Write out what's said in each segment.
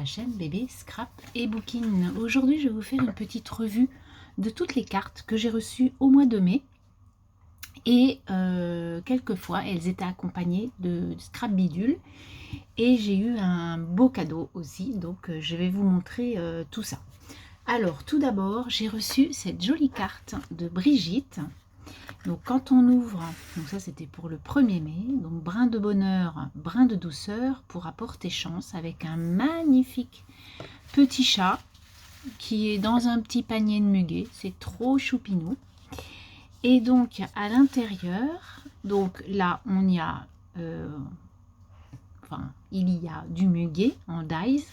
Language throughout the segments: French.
chaîne Bébé Scrap et Booking. Aujourd'hui, je vais vous faire une petite revue de toutes les cartes que j'ai reçues au mois de mai. Et quelquefois, elles étaient accompagnées de scrap bidule. Et j'ai eu un beau cadeau aussi, donc je vais vous montrer tout ça. Alors, tout d'abord, j'ai reçu cette jolie carte de Brigitte. Donc quand on ouvre, donc ça c'était pour le 1er mai, donc brin de bonheur, brin de douceur pour apporter chance, avec un magnifique petit chat qui est dans un petit panier de muguet, c'est trop choupinou. Et donc à l'intérieur, donc là on y a, il y a du muguet en dies.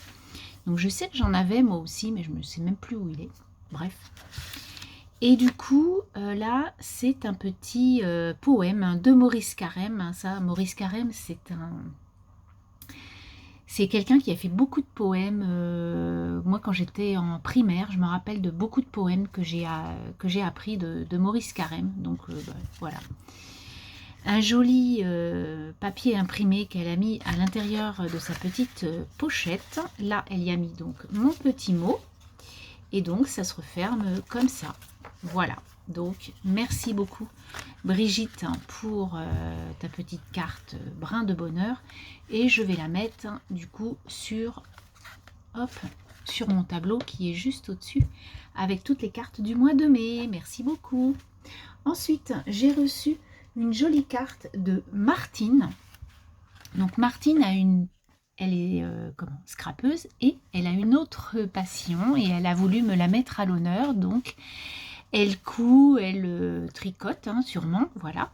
Donc je sais que j'en avais moi aussi, mais je ne sais même plus où il est. Bref. Et du coup, là, c'est un petit poème de Maurice Carême. Ça, Maurice Carême, c'est quelqu'un qui a fait beaucoup de poèmes. Moi, quand j'étais en primaire, je me rappelle de beaucoup de poèmes que j'ai appris de Maurice Carême. Donc, voilà. Un joli papier imprimé qu'elle a mis à l'intérieur de sa petite pochette. Là, elle y a mis donc mon petit mot. Et donc, ça se referme comme ça. Voilà, donc merci beaucoup Brigitte pour ta petite carte brin de bonheur, et je vais la mettre du coup sur mon tableau qui est juste au-dessus avec toutes les cartes du mois de mai. Merci beaucoup. Ensuite, j'ai reçu une jolie carte de Martine. Donc Martine elle est scrapeuse, et elle a une autre passion et elle a voulu me la mettre à l'honneur. Donc elle coud, elle tricote, hein, sûrement, voilà.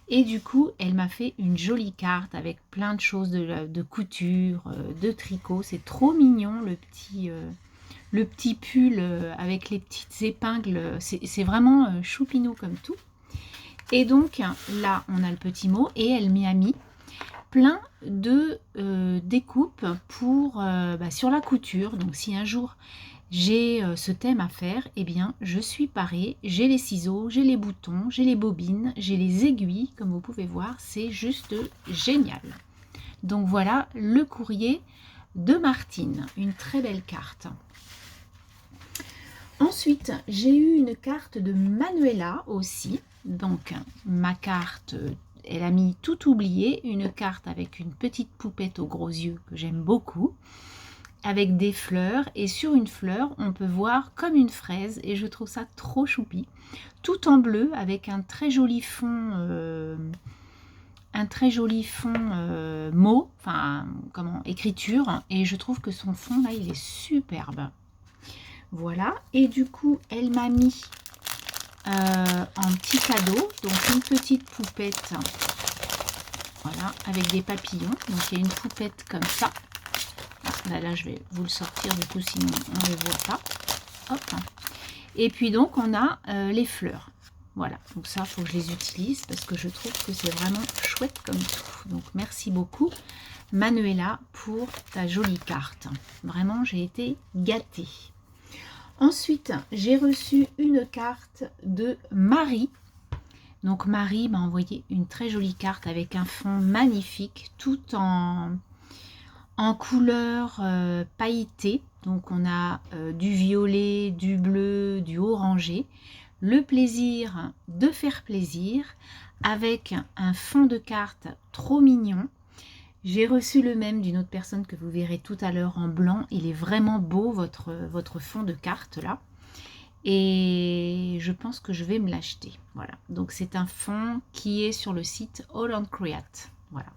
Et du coup, elle m'a fait une jolie carte avec plein de choses de couture, de tricot. C'est trop mignon, le petit pull avec les petites épingles. C'est vraiment choupinou comme tout. Et donc, là, on a le petit mot, et elle m'y a mis plein de découpes pour, sur la couture. Donc, si un jour j'ai ce thème à faire, eh bien je suis parée, j'ai les ciseaux, j'ai les boutons, j'ai les bobines, j'ai les aiguilles, comme vous pouvez voir, c'est juste génial. Donc voilà le courrier de Martine, une très belle carte. Ensuite, j'ai eu une carte de Manuela aussi, donc ma carte, elle a mis tout oublié, une carte avec une petite poupette aux gros yeux que j'aime beaucoup, avec des fleurs, et sur une fleur on peut voir comme une fraise, et je trouve ça trop choupi, tout en bleu avec un très joli fond mot, enfin comment, écriture, et je trouve que son fond là il est superbe. Voilà, et du coup elle m'a mis en petit cadeau donc une petite poupette, voilà, avec des papillons. Donc il y a une poupette comme ça. Là, je vais vous le sortir, du coup, sinon on ne le voit pas. Hop. Et puis donc, on a les fleurs. Voilà, donc ça, il faut que je les utilise parce que je trouve que c'est vraiment chouette comme tout. Donc, merci beaucoup, Manuela, pour ta jolie carte. Vraiment, j'ai été gâtée. Ensuite, j'ai reçu une carte de Marie. Donc, Marie m'a envoyé une très jolie carte avec un fond magnifique, tout en couleur pailletée. Donc on a du violet, du bleu, du orangé. Le plaisir de faire plaisir, avec un fond de carte trop mignon. J'ai reçu le même d'une autre personne que vous verrez tout à l'heure en blanc. Il est vraiment beau votre fond de carte là. Et je pense que je vais me l'acheter. Voilà, donc c'est un fond qui est sur le site All on Create. Voilà.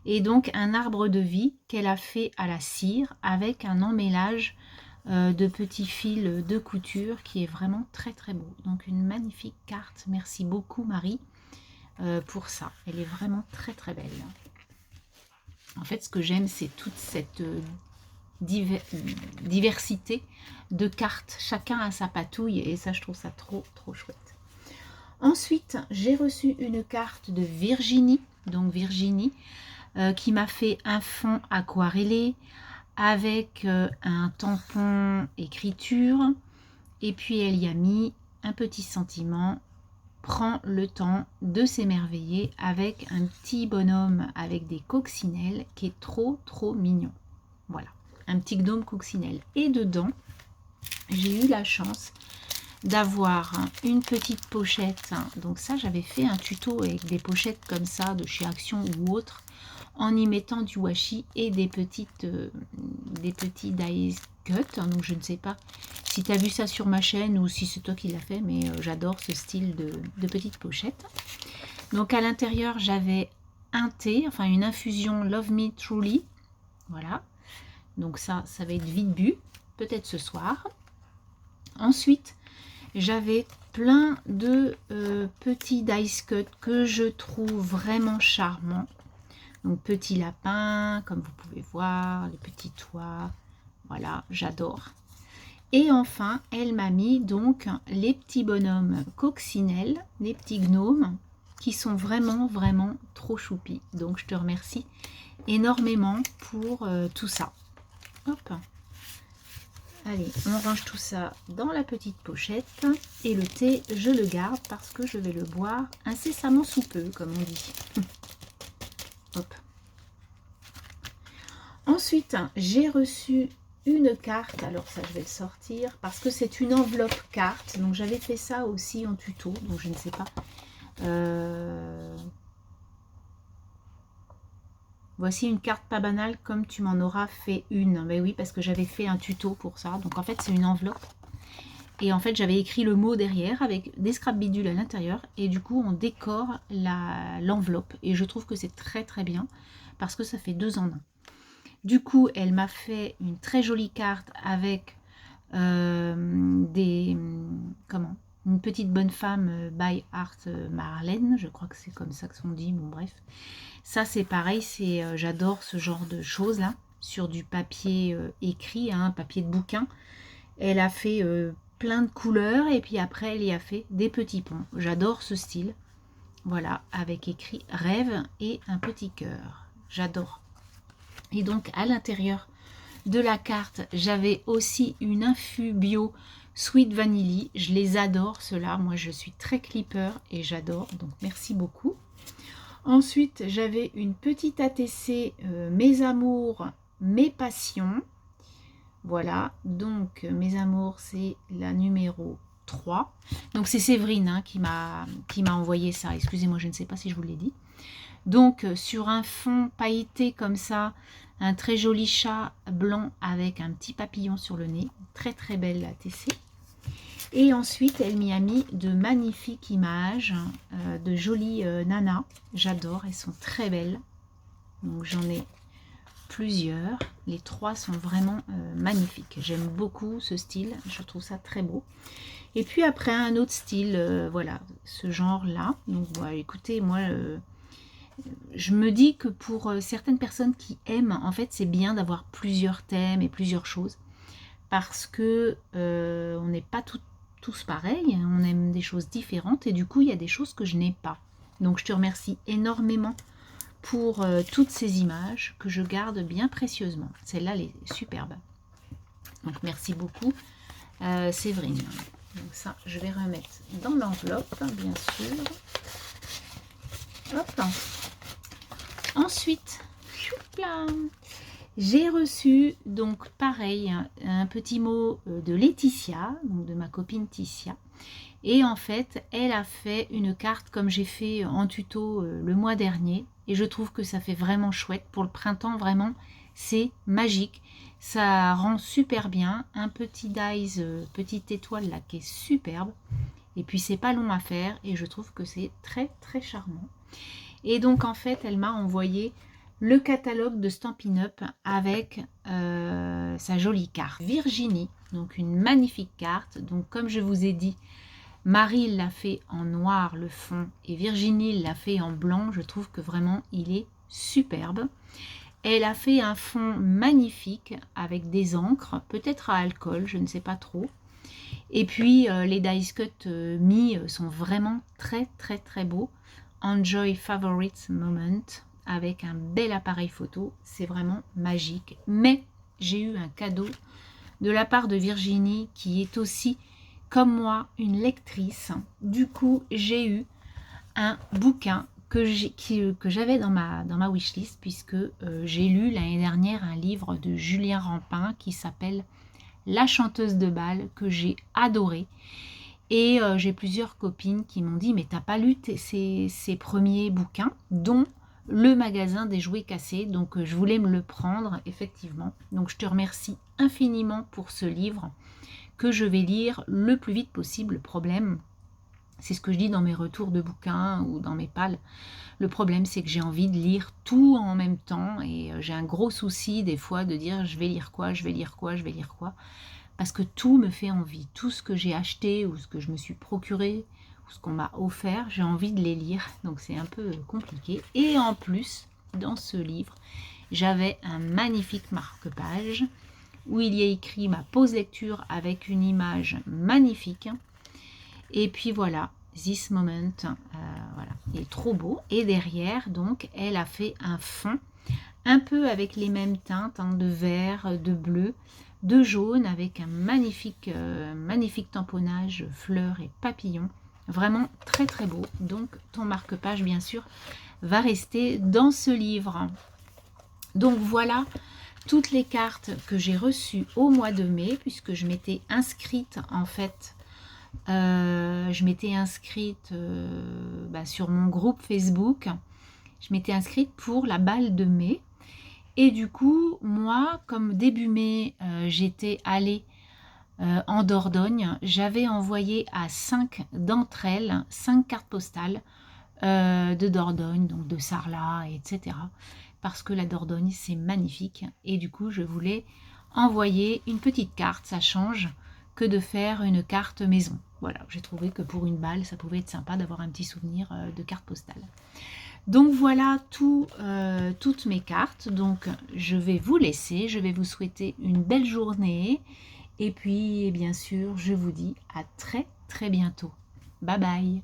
Et donc un arbre de vie qu'elle a fait à la cire avec un emmêlage de petits fils de couture qui est vraiment très très beau. Donc une magnifique carte. Merci beaucoup Marie pour ça. Elle est vraiment très très belle. En fait, ce que j'aime, c'est toute cette diversité de cartes. Chacun a sa patouille, et ça, je trouve ça trop trop chouette. Ensuite, j'ai reçu une carte de Virginie. Donc Virginie, qui m'a fait un fond aquarellé avec un tampon écriture, et puis elle y a mis un petit sentiment: prends le temps de s'émerveiller, avec un petit bonhomme avec des coccinelles qui est trop trop mignon. Voilà, un petit gnome coccinelle. Et dedans, j'ai eu la chance d'avoir une petite pochette. Donc ça, j'avais fait un tuto avec des pochettes comme ça de chez Action ou autre, en y mettant du washi et des petits die cut. Donc je ne sais pas si tu as vu ça sur ma chaîne ou si c'est toi qui l'as fait, mais j'adore ce style de petite pochette. Donc à l'intérieur, j'avais un thé, enfin une infusion Love Me Truly. Voilà. Donc ça va être vite bu, peut-être ce soir. Ensuite, j'avais plein de petits dice cut que je trouve vraiment charmants. Donc petit lapin, comme vous pouvez voir, les petits toits, voilà, j'adore. Et enfin, elle m'a mis donc les petits bonhommes coccinelles, les petits gnomes, qui sont vraiment, vraiment trop choupis. Donc je te remercie énormément pour tout ça. Hop. Allez, on range tout ça dans la petite pochette. Et le thé, je le garde parce que je vais le boire incessamment sous peu, comme on dit. Hop. Ensuite, j'ai reçu une carte. Alors ça, je vais le sortir parce que c'est une enveloppe carte. Donc j'avais fait ça aussi en tuto. Donc je ne sais pas. Voici une carte pas banale comme tu m'en auras fait une. Mais oui, parce que j'avais fait un tuto pour ça. Donc en fait, c'est une enveloppe. Et en fait, j'avais écrit le mot derrière avec des scrap bidules à l'intérieur. Et du coup, on décore l'enveloppe. Et je trouve que c'est très très bien parce que ça fait 2 en 1. Du coup, elle m'a fait une très jolie carte avec une petite bonne femme by Art Marlène. Je crois que c'est comme ça que on dit. Bon, bref. Ça, c'est pareil. J'adore ce genre de choses là sur du papier écrit, hein, papier de bouquin. Elle a fait plein de couleurs et puis après elle y a fait des petits ponts. J'adore ce style. Voilà, avec écrit rêve et un petit cœur. J'adore. Et donc à l'intérieur de la carte, j'avais aussi une infu bio Sweet Vanilly. Je les adore ceux-là. Moi je suis très clipper et j'adore. Donc merci beaucoup. Ensuite, j'avais une petite ATC Mes amours, mes passions. Voilà, donc mes amours, c'est la numéro 3. Donc c'est Séverine hein, qui m'a envoyé ça. Excusez-moi, je ne sais pas si je vous l'ai dit. Donc sur un fond pailleté comme ça, un très joli chat blanc avec un petit papillon sur le nez. Très très belle ATC. Et ensuite, elle m'y a mis de magnifiques images, de jolies nanas. J'adore, elles sont très belles. Donc j'en ai plusieurs. Les 3 sont vraiment magnifiques. J'aime beaucoup ce style, je trouve ça très beau. Et puis après, un autre style, voilà, ce genre-là. Donc voilà, écoutez, moi, je me dis que pour certaines personnes qui aiment, en fait, c'est bien d'avoir plusieurs thèmes et plusieurs choses. Parce que on n'est pas tous pareils, on aime des choses différentes et du coup il y a des choses que je n'ai pas. Donc je te remercie énormément pour toutes ces images que je garde bien précieusement. Celle-là elle est superbe. Donc merci beaucoup Séverine. Donc ça je vais remettre dans l'enveloppe bien sûr. Hop. Ensuite, j'ai reçu donc pareil un petit mot de Laetitia, donc de ma copine Ticia. Et en fait, elle a fait une carte comme j'ai fait en tuto le mois dernier. Et je trouve que ça fait vraiment chouette. Pour le printemps, vraiment, c'est magique. Ça rend super bien. Un petit dies, petite étoile là qui est superbe. Et puis c'est pas long à faire. Et je trouve que c'est très très charmant. Et donc en fait, elle m'a envoyé le catalogue de Stampin' Up avec sa jolie carte. Virginie, donc une magnifique carte. Donc comme je vous ai dit, Marie l'a fait en noir le fond et Virginie l'a fait en blanc. Je trouve que vraiment il est superbe. Elle a fait un fond magnifique avec des encres, peut-être à alcool, je ne sais pas trop. Et puis les dice cut mis sont vraiment très très très beaux. Enjoy Favorite Moment avec un bel appareil photo, c'est vraiment magique. Mais j'ai eu un cadeau de la part de Virginie qui est aussi comme moi une lectrice. Du coup j'ai eu un bouquin que j'avais dans ma wishlist, puisque j'ai lu l'année dernière un livre de Julien Rampin qui s'appelle La chanteuse de bal, que j'ai adoré. Et j'ai plusieurs copines qui m'ont dit « Mais t'as pas lu ces premiers bouquins, dont le magasin des jouets cassés ?» Donc je voulais me le prendre, effectivement. Donc je te remercie infiniment pour ce livre que je vais lire le plus vite possible. Le problème, c'est ce que je dis dans mes retours de bouquins ou dans mes pales, le problème c'est que j'ai envie de lire tout en même temps et j'ai un gros souci des fois de dire je vais lire quoi, je vais lire quoi, je vais lire quoi, parce que tout me fait envie, tout ce que j'ai acheté ou ce que je me suis procuré ou ce qu'on m'a offert, j'ai envie de les lire, donc c'est un peu compliqué. Et en plus, dans ce livre, j'avais un magnifique marque-page où il y a écrit ma pause lecture avec une image magnifique. Et puis voilà, This Moment, voilà, il est trop beau. Et derrière, donc, elle a fait un fond, un peu avec les mêmes teintes, hein, de vert, de bleu, de jaune, avec un magnifique tamponnage, fleurs et papillons. Vraiment très très beau. Donc, ton marque-page, bien sûr, va rester dans ce livre. Donc voilà toutes les cartes que j'ai reçues au mois de mai, puisque je m'étais inscrite en fait. Je m'étais inscrite sur mon groupe Facebook. Je m'étais inscrite pour la balle de mai. Et du coup, moi, comme début mai, j'étais allée en Dordogne, j'avais envoyé à 5 d'entre elles, 5 cartes postales de Dordogne, donc de Sarlat, etc. Parce que la Dordogne, c'est magnifique. Et du coup, je voulais envoyer une petite carte, ça change que de faire une carte maison. Voilà, j'ai trouvé que pour une balle, ça pouvait être sympa d'avoir un petit souvenir de carte postale. Donc voilà toutes mes cartes. Donc je vais vous laisser, je vais vous souhaiter une belle journée. Et puis bien sûr, je vous dis à très très bientôt. Bye bye.